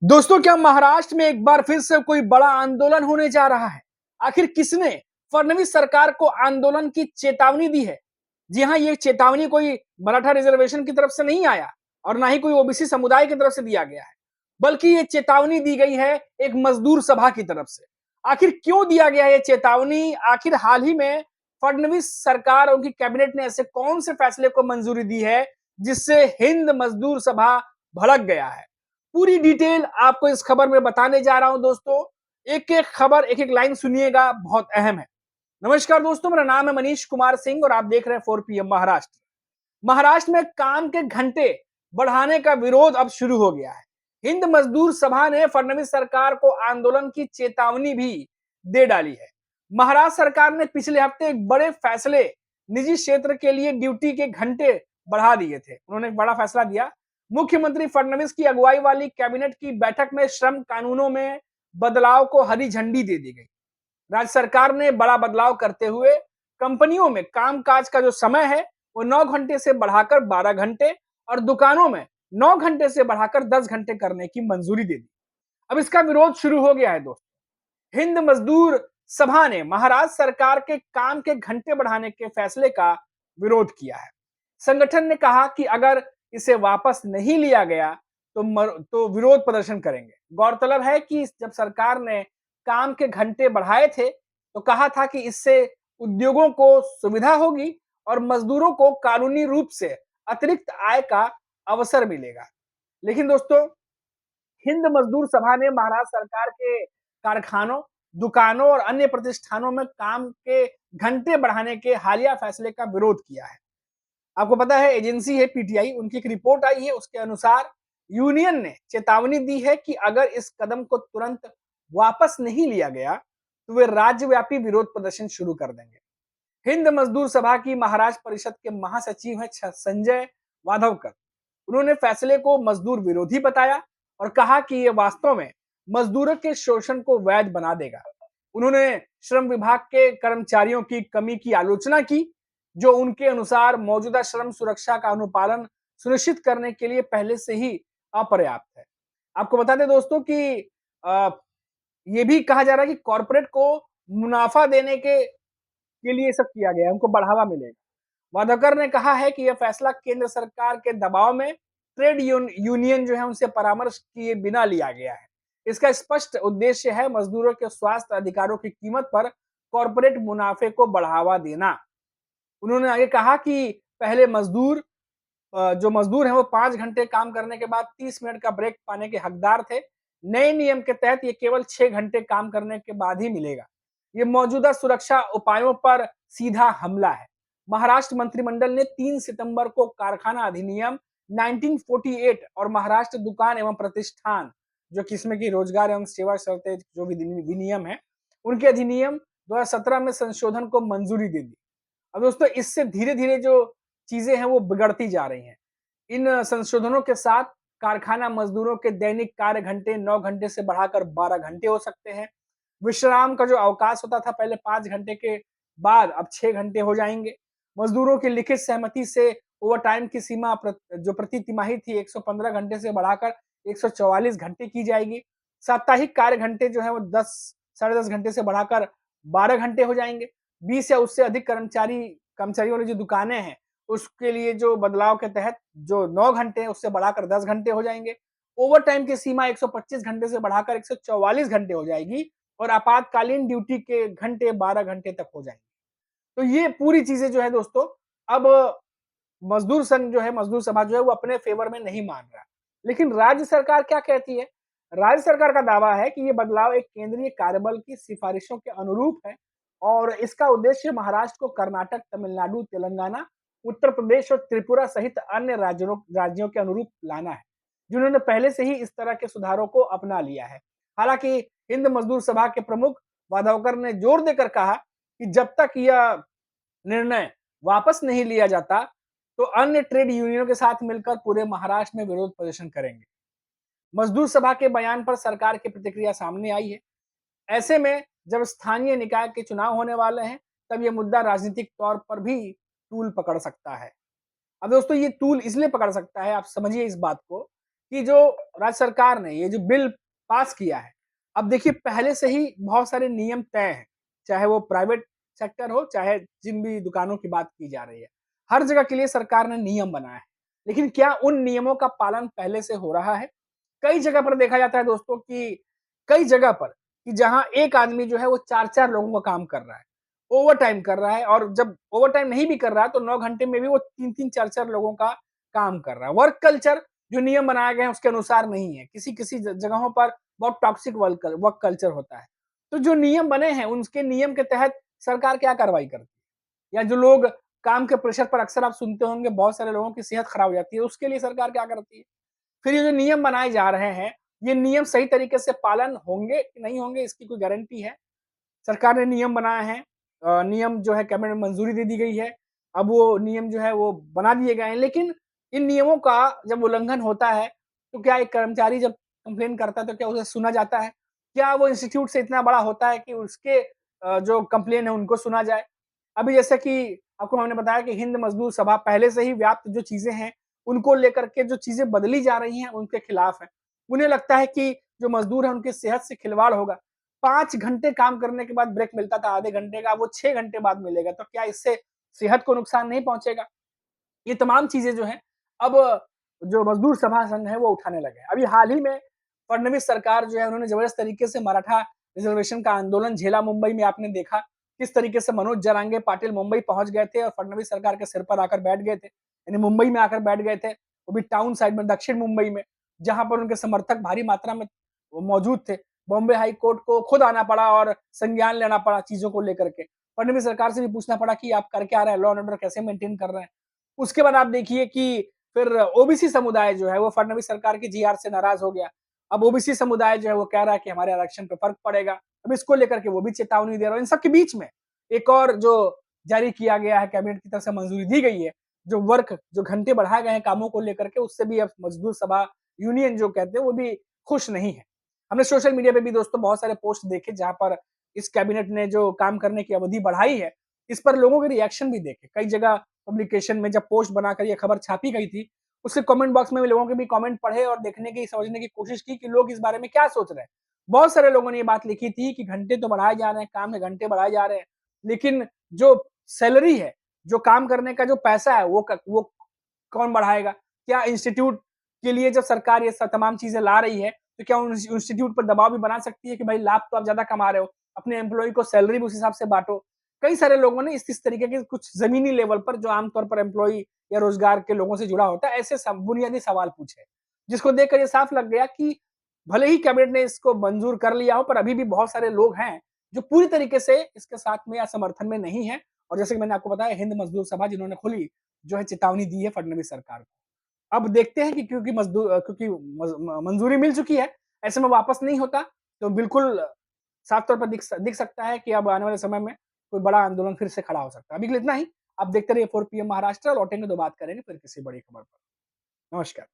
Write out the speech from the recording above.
दोस्तों, क्या महाराष्ट्र में एक बार फिर से कोई बड़ा आंदोलन होने जा रहा है? आखिर किसने फडणवीस सरकार को आंदोलन की चेतावनी दी है? जी हाँ, ये चेतावनी कोई मराठा रिजर्वेशन की तरफ से नहीं आया और ना ही कोई ओबीसी समुदाय की तरफ से दिया गया है, बल्कि ये चेतावनी दी गई है एक मजदूर सभा की तरफ से। आखिर क्यों दिया गया ये चेतावनी? आखिर हाल ही में फडणवीस सरकार और उनकी कैबिनेट ने ऐसे कौन से फैसले को मंजूरी दी है जिससे हिंद मजदूर सभा भड़क गया है? पूरी डिटेल आपको इस खबर में बताने जा रहा हूं दोस्तों। एक-एक खबर, एक-एक लाइन सुनिएगा, बहुत अहम है। नमस्कार दोस्तों, मेरा नाम है मनीष कुमार सिंह और आप देख रहे हैं 4 पीएम महाराष्ट्र। महाराष्ट्र में काम के घंटे बढ़ाने का विरोध अब शुरू हो गया है। हिंद मजदूर सभा ने फडणवीस सरकार को आंदोलन की चेतावनी भी दे डाली है। महाराष्ट्र सरकार ने पिछले हफ्ते एक बड़े फैसले निजी क्षेत्र के लिए ड्यूटी के घंटे बढ़ा दिए थे। उन्होंने एक बड़ा फैसला दिया। मुख्यमंत्री फडणवीस की अगुवाई वाली कैबिनेट की बैठक में श्रम कानूनों में बदलाव को हरी झंडी दे दी गई। राज्य सरकार ने बड़ा बदलाव करते हुए कंपनियों में कामकाज का जो समय है वो 9 घंटे से बढ़ाकर 12 घंटे और दुकानों में 9 घंटे से बढ़ाकर 10 घंटे करने की मंजूरी दे दी। अब इसका विरोध शुरू हो गया है दोस्तों। हिंद मजदूर सभा ने महाराष्ट्र सरकार के काम के घंटे बढ़ाने के फैसले का विरोध किया है। संगठन ने कहा कि अगर इसे वापस नहीं लिया गया तो विरोध प्रदर्शन करेंगे। गौरतलब है कि जब सरकार ने काम के घंटे बढ़ाए थे तो कहा था कि इससे उद्योगों को सुविधा होगी और मजदूरों को कानूनी रूप से अतिरिक्त आय का अवसर मिलेगा। लेकिन दोस्तों, हिंद मजदूर सभा ने महाराष्ट्र सरकार के कारखानों, दुकानों और अन्य प्रतिष्ठानों में काम के घंटे बढ़ाने के हालिया फैसले का विरोध किया है। आपको पता है, एजेंसी है पीटीआई, उनकी एक रिपोर्ट आई है, उसके अनुसार यूनियन ने चेतावनी दी है कि अगर इस कदम को तुरंत वापस नहीं लिया गया तो वे राज्यव्यापी विरोध प्रदर्शन शुरू कर देंगे। हिंद मजदूर सभा की महाराष्ट्र परिषद के महासचिव हैं संजय वाधवकर। उन्होंने फैसले को मजदूर विरोधी बताया और कहा कि यह वास्तव में मजदूरों के शोषण को वैध बना देगा। उन्होंने श्रम विभाग के कर्मचारियों की कमी की आलोचना की, जो उनके अनुसार मौजूदा श्रम सुरक्षा का अनुपालन सुनिश्चित करने के लिए पहले से ही अपर्याप्त है। आपको बता दें दोस्तों कि ये भी कहा जा रहा है कि कॉर्पोरेट को मुनाफा देने के लिए सब किया गया है, उनको बढ़ावा मिलेगा। वाधवकर ने कहा है कि यह फैसला केंद्र सरकार के दबाव में ट्रेड यूनियन जो है उनसे परामर्श किए बिना लिया गया है। इसका स्पष्ट उद्देश्य है मजदूरों के स्वास्थ्य अधिकारों की कीमत पर कॉर्पोरेट मुनाफे को बढ़ावा देना। उन्होंने आगे कहा कि पहले जो मजदूर हैं वो 5 घंटे काम करने के बाद 30 मिनट का ब्रेक पाने के हकदार थे। नए नियम के तहत ये केवल 6 घंटे काम करने के बाद ही मिलेगा। ये मौजूदा सुरक्षा उपायों पर सीधा हमला है। महाराष्ट्र मंत्रिमंडल ने 3 सितंबर को कारखाना अधिनियम 1948 और महाराष्ट्र दुकान एवं प्रतिष्ठान, जो किस्म की रोजगार एवं सेवा शर्तें जो विनियम है, उनके अधिनियम 2017 में संशोधन को मंजूरी दे दी। अब दोस्तों, इससे धीरे-धीरे जो चीजें हैं वो बिगड़ती जा रही हैं। इन संशोधनों के साथ कारखाना मजदूरों के दैनिक कार्य घंटे 9 घंटे से बढ़ाकर 12 घंटे हो सकते हैं। विश्राम का जो अवकाश होता था पहले 5 घंटे के बाद अब 6 घंटे हो जाएंगे। मजदूरों की लिखित सहमति से ओवरटाइम की सीमा जो प्रति तिमाही थी 115 घंटे से बढ़ाकर 144 घंटे की जाएगी। साप्ताहिक कार्य घंटे जो है वो 10 साढ़े 10 घंटे से बढ़ाकर 12 घंटे हो जाएंगे। 20 या उससे अधिक कर्मचारियों वाली जो दुकानें हैं उसके लिए जो बदलाव के तहत जो 9 घंटे हैं उससे बढ़ाकर 10 घंटे हो जाएंगे। ओवर टाइम की सीमा 125 घंटे से बढ़ाकर 144 घंटे हो जाएगी और आपातकालीन ड्यूटी के घंटे 12 घंटे तक हो जाएंगे। तो ये पूरी चीजें जो है दोस्तों, अब मजदूर संघ जो है, मजदूर सभा जो है वो अपने फेवर में नहीं मान रहा। लेकिन राज्य सरकार क्या कहती है? राज्य सरकार का दावा है कि ये बदलाव एक केंद्रीय कार्यबल की सिफारिशों के अनुरूप है और इसका उद्देश्य महाराष्ट्र को कर्नाटक, तमिलनाडु, तेलंगाना, उत्तर प्रदेश और त्रिपुरा सहित अन्य राज्यों के अनुरूप लाना है, जिन्होंने पहले से ही इस तरह के सुधारों को अपना लिया है। हालांकि हिंद मजदूर सभा के प्रमुख वाधवकर ने जोर देकर कहा कि जब तक यह निर्णय वापस नहीं लिया जाता तो अन्य ट्रेड यूनियनों के साथ मिलकर पूरे महाराष्ट्र में विरोध प्रदर्शन करेंगे। मजदूर सभा के बयान पर सरकार की प्रतिक्रिया सामने आई है। ऐसे में जब स्थानीय निकाय के चुनाव होने वाले हैं तब यह मुद्दा राजनीतिक तौर पर भी तूल पकड़ सकता है। अब दोस्तों, ये तूल इसलिए पकड़ सकता है, आप समझिए इस बात को, कि जो राज्य सरकार ने ये जो बिल पास किया है, अब देखिए पहले से ही बहुत सारे नियम तय हैं, चाहे वो प्राइवेट सेक्टर हो, चाहे जिन भी दुकानों की बात की जा रही है। हर जगह के लिए सरकार ने नियम बनाया है, लेकिन क्या उन नियमों का पालन पहले से हो रहा है? कई जगह पर देखा जाता है दोस्तों कि कई जगह पर कि जहाँ एक आदमी जो है वो 4-4 लोगों का काम कर रहा है, ओवरटाइम कर रहा है और जब ओवरटाइम नहीं भी कर रहा है तो 9 घंटे में भी वो 3-3 4-4 लोगों का काम कर रहा है। वर्क कल्चर जो नियम बनाए गए हैं उसके अनुसार नहीं है। किसी-किसी जगहों पर बहुत टॉक्सिक वर्क कल्चर होता है। तो जो नियम बने हैं उनके नियम के तहत सरकार क्या कार्रवाई करती है? या जो लोग काम के प्रेशर पर अक्सर आप सुनते होंगे बहुत सारे लोगों की सेहत खराब हो जाती है, उसके लिए सरकार क्या करती है? फिर ये जो नियम बनाए जा रहे हैं, ये नियम सही तरीके से पालन होंगे कि नहीं होंगे इसकी कोई गारंटी है? सरकार ने नियम बनाए हैं नियम जो है कैबिनेट में मंजूरी दे दी गई है। अब वो नियम जो है वो बना दिए गए हैं, लेकिन इन नियमों का जब उल्लंघन होता है, तो क्या एक कर्मचारी जब कंप्लेन करता है तो क्या उसे सुना जाता है? क्या वो इंस्टीट्यूट से इतना बड़ा होता है कि उसके जो कंप्लेन है उनको सुना जाए? अभी जैसे कि आपको हमने बताया कि हिंद मजदूर सभा पहले से ही व्याप्त जो चीज़ें हैं, उनको लेकर के जो चीज़ें बदली जा रही हैं, उनके खिलाफ है। उन्हें लगता है कि जो मजदूर हैं, उनकी सेहत से खिलवाड़ होगा। 5 घंटे काम करने के बाद ब्रेक मिलता था आधे घंटे का, वो 6 घंटे बाद मिलेगा, तो क्या इससे सेहत को नुकसान नहीं पहुँचेगा? ये तमाम चीज़ें जो हैं, अब जो मज़दूर सभा संघ है, वो उठाने लगे हैं। अभी हाल ही में फडणवीस सरकार जो है, उन्होंने ज़बरदस्त तरीके से मराठा रिज़र्वेशन का आंदोलन झेला मुंबई में आपने देखा, किस तरीके से मनोज जरांगे पाटिल मुंबई पहुँच गए थे और फडणवीस सरकार के सिर पर आकर बैठ गए थे। यानी मुंबई में आकर बैठ गए थे, वो भी टाउन साइड में, दक्षिण मुंबई में, जहाँ पर उनके समर्थक भारी मात्रा में वो मौजूद थे। बॉम्बे हाई कोर्ट को खुद आना पड़ा और संज्ञान लेना पड़ा चीज़ों को लेकर के। फडणवीस सरकार से भी पूछना पड़ा कि आप कर क्या रहे हैं, लॉ एंड ऑर्डर कैसे मेंटेन कर रहे हैं? उसके बाद आप देखिए कि फिर ओबीसी समुदाय जो है वो फडणवीस सरकार की जीआर से नाराज हो गया। अब ओबीसी समुदाय जो है वो कह रहा है कि हमारे आरक्षण पे फर्क पड़ेगा। अब इसको लेकर के वो भी चेतावनी दे रहा है। इन सब के बीच में एक और जो जारी किया गया है, कैबिनेट की तरफ से मंजूरी दी गई है, जो घंटे बढ़ाए गए हैं कामों को लेकर के, उससे भी अब मजदूर सभा यूनियन जो कहते हैं वो भी खुश नहीं है। हमने सोशल मीडिया पे भी दोस्तों बहुत सारे पोस्ट देखे जहाँ पर इस कैबिनेट ने जो काम करने की अवधि बढ़ाई है, इस पर लोगों के रिएक्शन भी देखे। कई जगह पब्लिकेशन में जब पोस्ट बनाकर ये खबर छापी गई थी, उसके कमेंट बॉक्स में भी लोगों के भी कमेंट पढ़े और देखने की, समझने की कोशिश की कि लोग इस बारे में क्या सोच रहे हैं। बहुत सारे लोगों ने ये बात लिखी थी कि घंटे तो बढ़ाए जा रहे हैं, काम के घंटे बढ़ाए जा रहे हैं, लेकिन जो सैलरी है, जो काम करने का जो पैसा है, वो कौन बढ़ाएगा? क्या इंस्टीट्यूट के लिए जब सरकार ये तमाम चीजें ला रही है, तो क्या उन इंस्टीट्यूट पर दबाव भी बना सकती है कि भाई लाभ तो आप ज्यादा कमा रहे हो, अपने एम्प्लॉय को सैलरी भी उस हिसाब से बांटो। कई सारे लोगों ने इस तरीके के कुछ जमीनी लेवल पर जो आमतौर पर एम्प्लॉय या रोजगार के लोगों से जुड़ा होता है, ऐसे बुनियादी सवाल पूछे, जिसको देखकर ये साफ लग गया कि भले ही कैबिनेट ने इसको मंजूर कर लिया हो, पर अभी भी बहुत सारे लोग हैं जो पूरी तरीके से इसके साथ में या समर्थन में नहीं है। और जैसे कि मैंने आपको बताया, हिंद मजदूर सभा जिन्होंने खुली जो है चेतावनी दी है फडणवीस सरकार को। अब देखते हैं कि क्योंकि मंजूरी मिल चुकी है, ऐसे में वापस नहीं होता, तो बिल्कुल साफ तौर पर दिख सकता है कि अब आने वाले समय में कोई बड़ा आंदोलन फिर से खड़ा हो सकता है। अभी के लिए इतना ही। आप देखते रहिए 4 पीएम महाराष्ट्र, लौटेंगे तो बात करेंगे फिर किसी बड़ी खबर पर। नमस्कार।